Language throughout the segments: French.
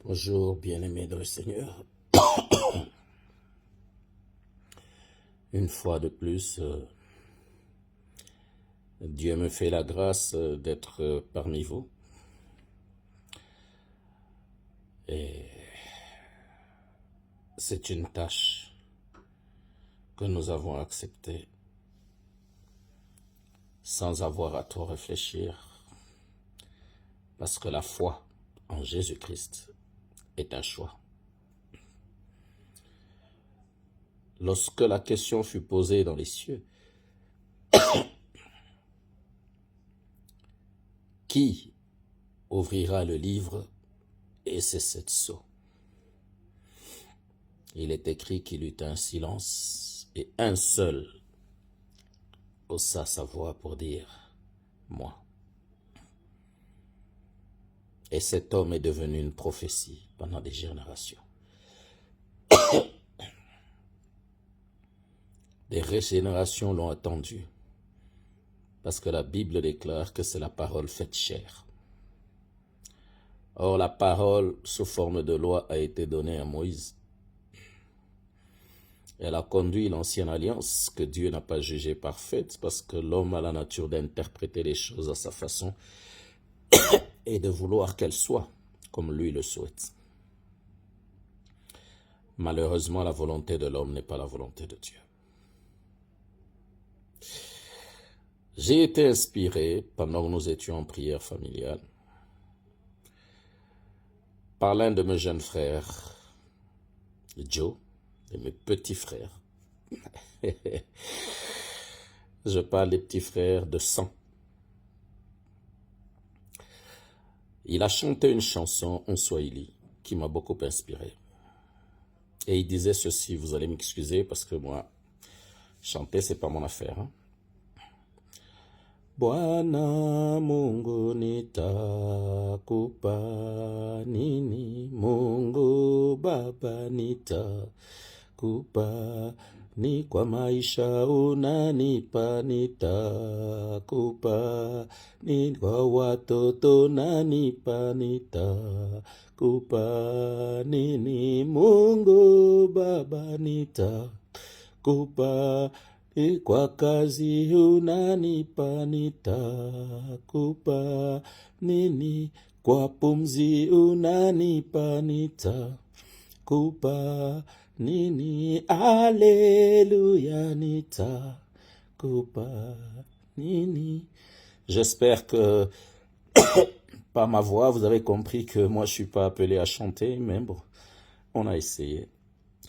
Bonjour, bien-aimés dans le Seigneur. Une fois de plus, Dieu me fait la grâce d'être parmi vous. Et c'est une tâche que nous avons acceptée sans avoir à trop réfléchir, parce que la foi en Jésus-Christ est un choix. Lorsque la question fut posée dans les cieux, qui ouvrira le livre et ses 7 sceaux? Il est écrit qu'il eut un silence et un seul haussa sa voix pour dire « Moi ». Et cet homme est devenu une prophétie pendant des générations. Des générations l'ont attendu, parce que la Bible déclare que c'est la parole faite chair. Or, la parole sous forme de loi a été donnée à Moïse. Elle a conduit l'ancienne alliance que Dieu n'a pas jugée parfaite, parce que l'homme a la nature d'interpréter les choses à sa façon et de vouloir qu'elles soient comme lui le souhaite. Malheureusement, la volonté de l'homme n'est pas la volonté de Dieu. J'ai été inspiré, pendant que nous étions en prière familiale, par l'un de mes jeunes frères, Joe, de mes petits frères. Je parle des petits frères de sang. Il a chanté une chanson en Swahili qui m'a beaucoup inspiré. Et il disait ceci, vous allez m'excuser parce que moi, chanter, c'est pas mon affaire. Bwana Mungu nitakupa nini, Mungu Baba nitakupa ni kwa maisha unanipa, nitakupa ni kwa watoto nanipa, nitakupa nini, Mungu Baba nitakupa ni kwa kazi unanipa, nitakupa nini, kwa pumzi unanipa, nitakupa nini, alléluia, nitakupa nini. J'espère que par ma voix, vous avez compris que moi, je suis pas appelé à chanter, mais bon, on a essayé.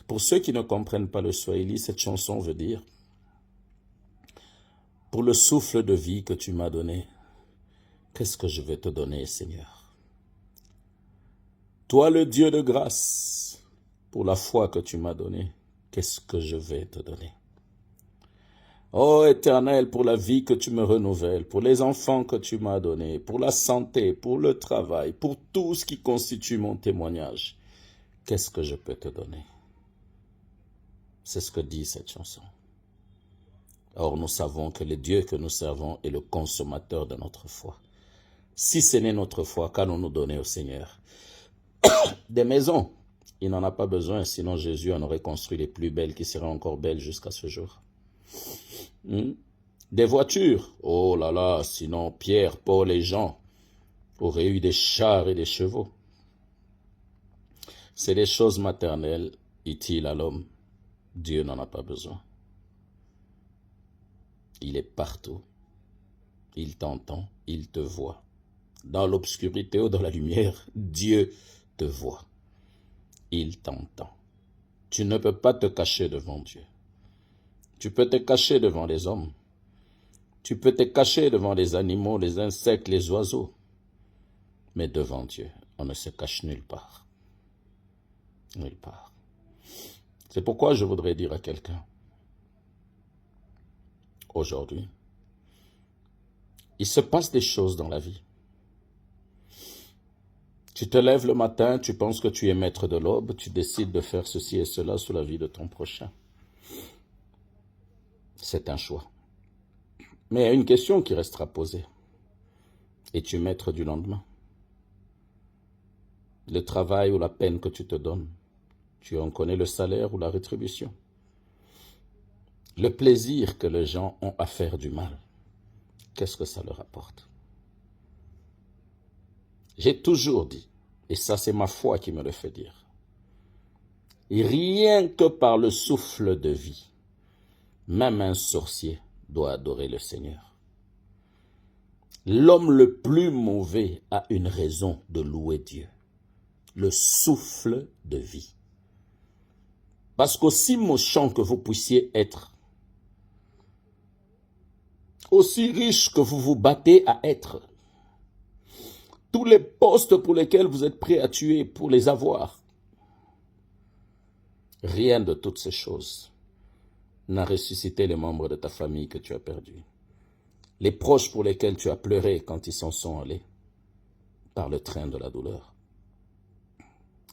Pour ceux qui ne comprennent pas le Swahili, cette chanson veut dire « Pour le souffle de vie que tu m'as donné, qu'est-ce que je vais te donner, Seigneur? Toi, le Dieu de grâce, pour la foi que tu m'as donnée, qu'est-ce que je vais te donner? Ô Éternel, pour la vie que tu me renouvelles, pour les enfants que tu m'as donnés, pour la santé, pour le travail, pour tout ce qui constitue mon témoignage, qu'est-ce que je peux te donner? » C'est ce que dit cette chanson. Or, nous savons que le Dieu que nous servons est le consommateur de notre foi. Si ce n'est notre foi, qu'allons-nous donner au Seigneur? Des maisons, il n'en a pas besoin, sinon Jésus en aurait construit les plus belles qui seraient encore belles jusqu'à ce jour. Des voitures, oh là là, sinon Pierre, Paul et Jean auraient eu des chars et des chevaux. C'est des choses maternelles, utiles à l'homme. Dieu n'en a pas besoin. Il est partout. Il t'entend, il te voit. Dans l'obscurité ou dans la lumière, Dieu te voit. Il t'entend. Tu ne peux pas te cacher devant Dieu. Tu peux te cacher devant les hommes. Tu peux te cacher devant les animaux, les insectes, les oiseaux. Mais devant Dieu, on ne se cache nulle part. Nulle part. C'est pourquoi je voudrais dire à quelqu'un, aujourd'hui, il se passe des choses dans la vie. Tu te lèves le matin, tu penses que tu es maître de l'aube, tu décides de faire ceci et cela sur la vie de ton prochain. C'est un choix. Mais il y a une question qui restera posée. Es-tu maître du lendemain? le travail ou la peine que tu te donnes. Tu en connais le salaire ou la rétribution. Le plaisir que les gens ont à faire du mal, qu'est-ce que ça leur apporte? J'ai toujours dit, et ça c'est ma foi qui me le fait dire, et rien que par le souffle de vie, même un sorcier doit adorer le Seigneur. L'homme le plus mauvais a une raison de louer Dieu. Le souffle de vie. Parce qu'aussi méchant que vous puissiez être, aussi riche que vous vous battez à être, tous les postes pour lesquels vous êtes prêts à tuer pour les avoir, rien de toutes ces choses n'a ressuscité les membres de ta famille que tu as perdus. Les proches pour lesquels tu as pleuré quand ils s'en sont allés par le train de la douleur.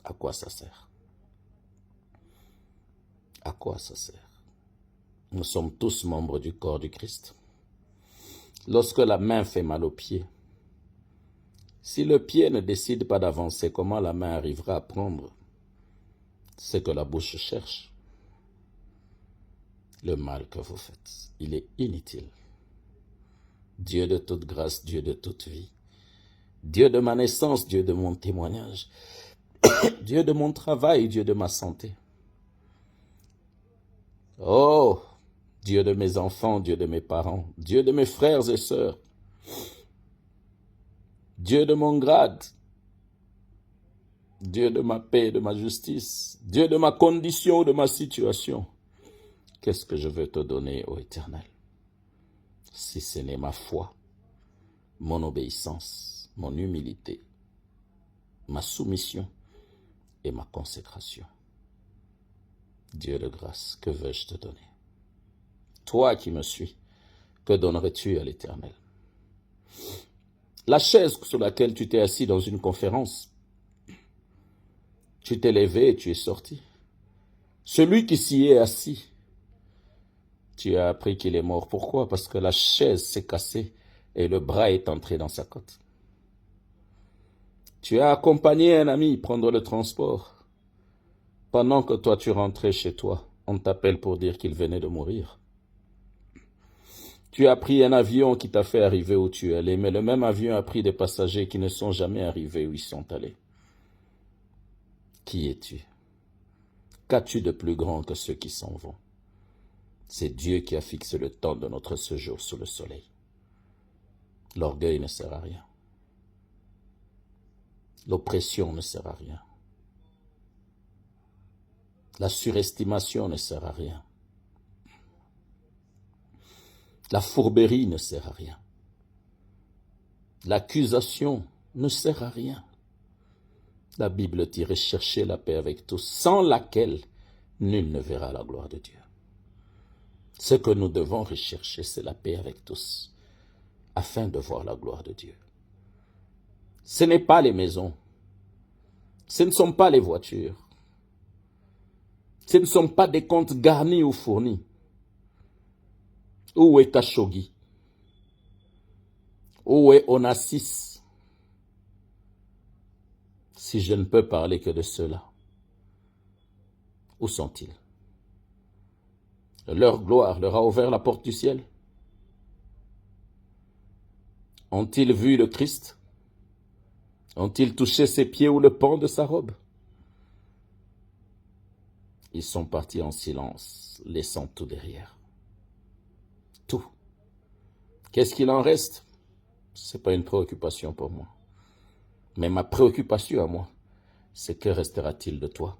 À quoi ça sert? À quoi ça sert? Nous sommes tous membres du corps du Christ. Lorsque la main fait mal au pied, si le pied ne décide pas d'avancer, comment la main arrivera à prendre ce que la bouche cherche? Le mal que vous faites, il est inutile. Dieu de toute grâce, Dieu de toute vie, Dieu de ma naissance, Dieu de mon témoignage, Dieu de mon travail, Dieu de ma santé. Oh, Dieu de mes enfants, Dieu de mes parents, Dieu de mes frères et sœurs, Dieu de mon grade, Dieu de ma paix, de ma justice, Dieu de ma condition, de ma situation. Qu'est-ce que je veux te donner, ô Éternel, si ce n'est ma foi, mon obéissance, mon humilité, ma soumission et ma consécration? Dieu de grâce, que veux-je te donner? Toi qui me suis, que donnerais-tu à l'Éternel? La chaise sur laquelle tu t'es assis dans une conférence, tu t'es levé et tu es sorti. Celui qui s'y est assis, tu as appris qu'il est mort. Pourquoi? Parce que la chaise s'est cassée et le bras est entré dans sa côte. Tu as accompagné un ami prendre le transport. Pendant que toi tu rentrais chez toi, on t'appelle pour dire qu'il venait de mourir. Tu as pris un avion qui t'a fait arriver où tu es allé, mais le même avion a pris des passagers qui ne sont jamais arrivés où ils sont allés. Qui es-tu? Qu'as-tu de plus grand que ceux qui s'en vont? C'est Dieu qui a fixé le temps de notre séjour sous le soleil. L'orgueil ne sert à rien. L'oppression ne sert à rien. La surestimation ne sert à rien. La fourberie ne sert à rien. L'accusation ne sert à rien. La Bible dit rechercher la paix avec tous, sans laquelle nul ne verra la gloire de Dieu. Ce que nous devons rechercher, c'est la paix avec tous, afin de voir la gloire de Dieu. Ce n'est pas les maisons, ce ne sont pas les voitures, ce ne sont pas des comptes garnis ou fournis. Où est Khashoggi? Où est Onassis? Si je ne peux parler que de ceux-là, où sont-ils? Leur gloire leur a ouvert la porte du ciel. Ont-ils vu le Christ? Ont-ils touché ses pieds ou le pan de sa robe? Ils sont partis en silence, laissant tout derrière. Tout. Qu'est-ce qu'il en reste? Ce n'est pas une préoccupation pour moi. Mais ma préoccupation à moi, c'est que restera-t-il de toi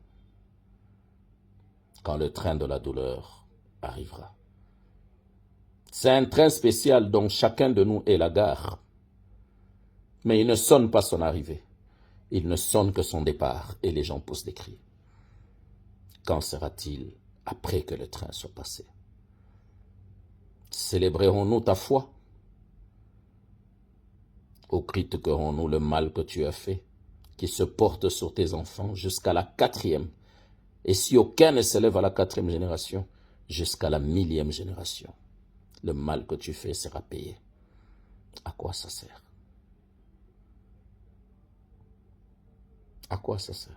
quand le train de la douleur arrivera? C'est un train spécial dont chacun de nous est la gare. Mais il ne sonne pas son arrivée. Il ne sonne que son départ et les gens poussent des cris. Quand sera-t-il après que le train soit passé? Célébrerons-nous ta foi? Ou critiquerons-nous le mal que tu as fait, qui se porte sur tes enfants jusqu'à la 4e, et si aucun ne s'élève à la 4e génération, jusqu'à la 1000e génération? Le mal que tu fais sera payé. À quoi ça sert? À quoi ça sert?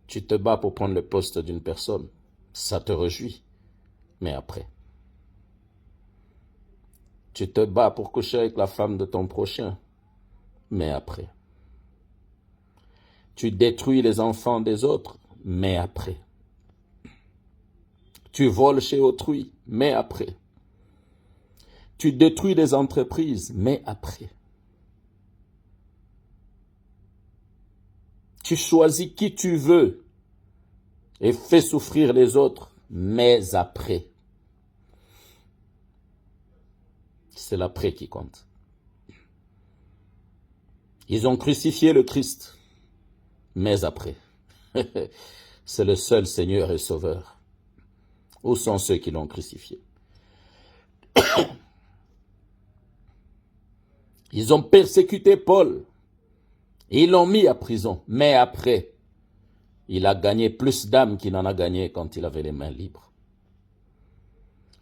Tu te bats pour prendre le poste d'une personne, ça te réjouit, mais après. Tu te bats pour coucher avec la femme de ton prochain, mais après. Tu détruis les enfants des autres, mais après. Tu voles chez autrui, mais après. Tu détruis des entreprises, mais après. Tu choisis qui tu veux et fais souffrir les autres, mais après. C'est l'après qui compte. Ils ont crucifié le Christ, mais après. C'est le seul Seigneur et Sauveur. Où sont ceux qui l'ont crucifié? Ils ont persécuté Paul. Ils l'ont mis à prison. Mais après, il a gagné plus d'âmes qu'il n'en a gagné quand il avait les mains libres.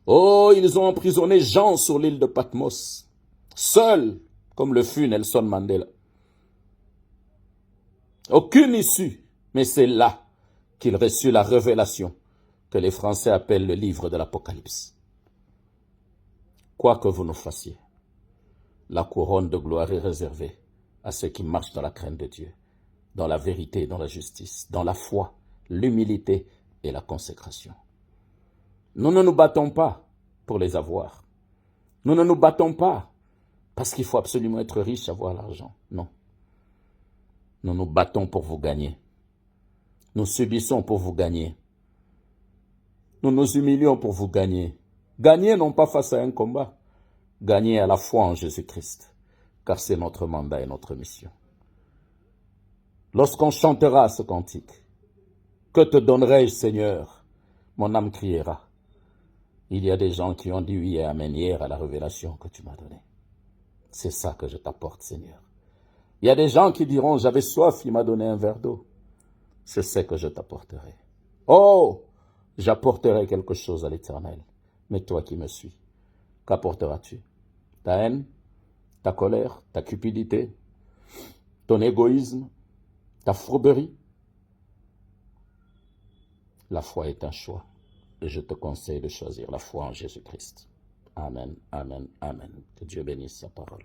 Oh, ils ont emprisonné Jean sur l'île de Patmos, seul, comme le fut Nelson Mandela. Aucune issue, mais c'est là qu'il reçut la révélation que les Français appellent le livre de l'Apocalypse. Quoi que vous nous fassiez, la couronne de gloire est réservée à ceux qui marchent dans la crainte de Dieu, dans la vérité et dans la justice, dans la foi, l'humilité et la consécration. Nous ne nous battons pas pour les avoir. Nous ne nous battons pas parce qu'il faut absolument être riche, avoir l'argent. Non. Nous nous battons pour vous gagner. Nous subissons pour vous gagner. Nous nous humilions pour vous gagner. Gagner non pas face à un combat. Gagner à la foi en Jésus-Christ. Car c'est notre mandat et notre mission. Lorsqu'on chantera ce cantique, que te donnerai-je, Seigneur? Mon âme criera. Il y a des gens qui ont dit oui et amen hier à la révélation que tu m'as donnée. C'est ça que je t'apporte, Seigneur. Il y a des gens qui diront, j'avais soif, il m'a donné un verre d'eau. C'est ce que je t'apporterai. Oh, j'apporterai quelque chose à l'Éternel. Mais toi qui me suis, qu'apporteras-tu? Ta haine, ta colère, ta cupidité, ton égoïsme, ta fourberie? La foi est un choix. Et je te conseille de choisir la foi en Jésus-Christ. Amen, amen, amen. Que Dieu bénisse sa parole.